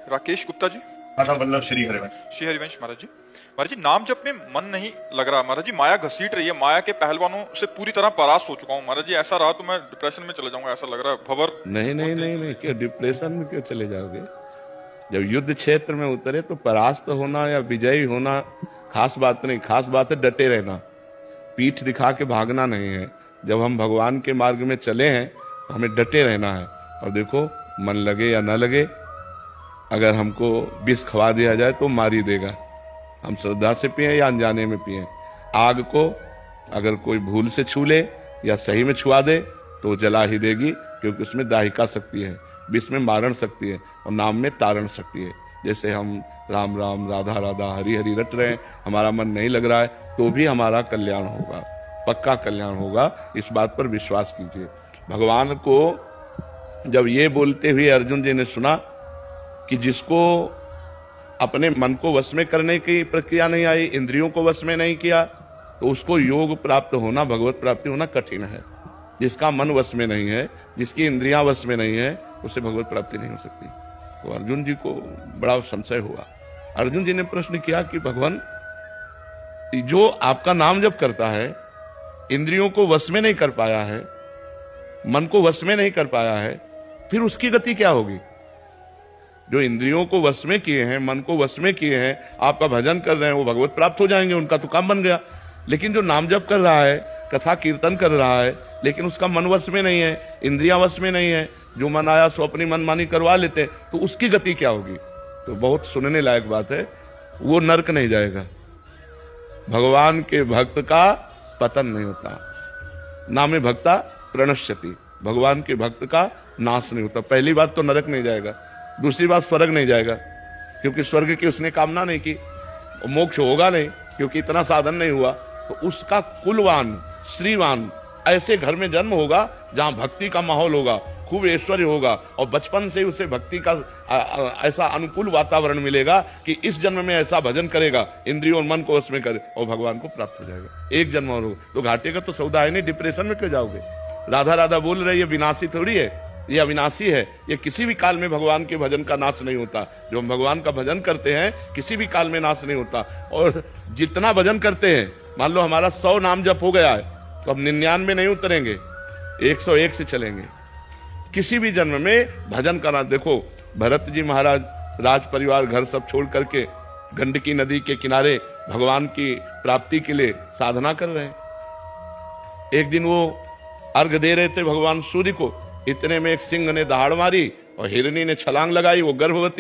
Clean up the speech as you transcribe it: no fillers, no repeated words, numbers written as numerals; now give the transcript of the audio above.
राकेश गुप्ता जी। राधा वल्लभ श्री हरिवंश। श्री हरिवंश महाराज जी। महाराज जी, नाम जप में मन नहीं लग रहा महाराज जी, माया घसीट रही है, माया के पहलवानों से पूरी तरह परास्त हो चुका हूँ महाराज जी। ऐसा रहा तो मैं डिप्रेशन में चला जाऊंगा, ऐसा लग रहा है। भंवर नहीं नहीं नहीं नहीं, क्यों डिप्रेशन में क्यों चले जाओगे? जब युद्ध क्षेत्र में उतरे तो परास्त होना या विजयी होना खास बात नहीं, खास बात है डटे रहना, पीठ दिखा के भागना नहीं है। जब हम भगवान के मार्ग में चले हैं तो हमें डटे रहना है। और देखो, मन लगे या न लगे, अगर हमको विष खवा दिया जाए तो मार ही देगा। हम श्रद्धा से पिए या अनजाने में पिए, आग को अगर कोई भूल से छू ले या सही में छुआ दे तो वो जला ही देगी, क्योंकि उसमें दाहिका शक्ति है, विष में मारण शक्ति है और नाम में तारण शक्ति है। जैसे हम राम राम राधा राधा हरि हरि रट रहे हैं, हमारा मन नहीं लग रहा है तो भी हमारा कल्याण होगा, पक्का कल्याण होगा, इस बात पर विश्वास कीजिए। भगवान को जब ये बोलते हुए अर्जुन जी ने सुना कि जिसको अपने मन को वश में करने की प्रक्रिया नहीं आई, इंद्रियों को वश में नहीं किया, तो उसको योग प्राप्त होना, भगवत प्राप्ति होना कठिन है। जिसका मन वश में नहीं है, जिसकी इंद्रियां वश में नहीं है, उसे भगवत प्राप्ति नहीं हो सकती। तो अर्जुन जी को बड़ा संशय हुआ। अर्जुन जी ने प्रश्न किया कि भगवान, जो आपका नाम जप करता है, इंद्रियों को वश में नहीं कर पाया है, मन को वश में नहीं कर पाया है, फिर उसकी गति क्या होगी? जो इंद्रियों को वश में किए हैं, मन को वश में किए हैं, आपका भजन कर रहे हैं, वो भगवत प्राप्त हो जाएंगे, उनका तो काम बन गया। लेकिन जो नाम जप कर रहा है, कथा कीर्तन कर रहा है, लेकिन उसका मन वश में नहीं है, इंद्रियां वश में नहीं है, जो मन आया सो अपनी मनमानी करवा लेते हैं, तो उसकी गति क्या होगी? तो बहुत सुनने लायक बात है, वो नरक नहीं जाएगा। भगवान के भक्त का पतन नहीं होता, नामे भक्ता प्रणश्यति, भगवान के भक्त का नाश नहीं होता। पहली बात तो नरक नहीं जाएगा, दूसरी बात स्वर्ग नहीं जाएगा, क्योंकि स्वर्ग की उसने कामना नहीं की, मोक्ष होगा नहीं क्योंकि इतना साधन नहीं हुआ। तो उसका कुलवान श्रीवान ऐसे घर में जन्म होगा जहां भक्ति का माहौल होगा, खूब ऐश्वर्य होगा, और बचपन से उसे भक्ति का ऐसा अनुकूल वातावरण मिलेगा कि इस जन्म में ऐसा भजन करेगा, इंद्रियों और मन को उसमें करे और भगवान को प्राप्त हो जाएगा। एक जन्म और होगा तो घाटे का तो सौदा है नहीं, डिप्रेशन में क्यों जाओगे? राधा राधा बोल रहे, ये विनाशी थोड़ी है, ये अविनाशी है। ये किसी भी काल में भगवान के भजन का नाश नहीं होता। जो हम भगवान का भजन करते हैं किसी भी काल में नाश नहीं होता। और जितना भजन करते हैं, मान लो हमारा 100 नाम जप हो गया है, तो अब 99 नहीं उतरेंगे, 101 से चलेंगे। किसी भी जन्म में भजन करना। देखो, भरत जी महाराज राज परिवार घर सब छोड़ करके गंडकी नदी के किनारे भगवान की प्राप्ति के लिए साधना कर रहे हैं। एक दिन वो अर्घ दे रहे थे भगवान सूर्य को, इतने में एक सिंह ने दहाड़ मारी और हिरनी ने छलांग लगाई, वो गर्भवती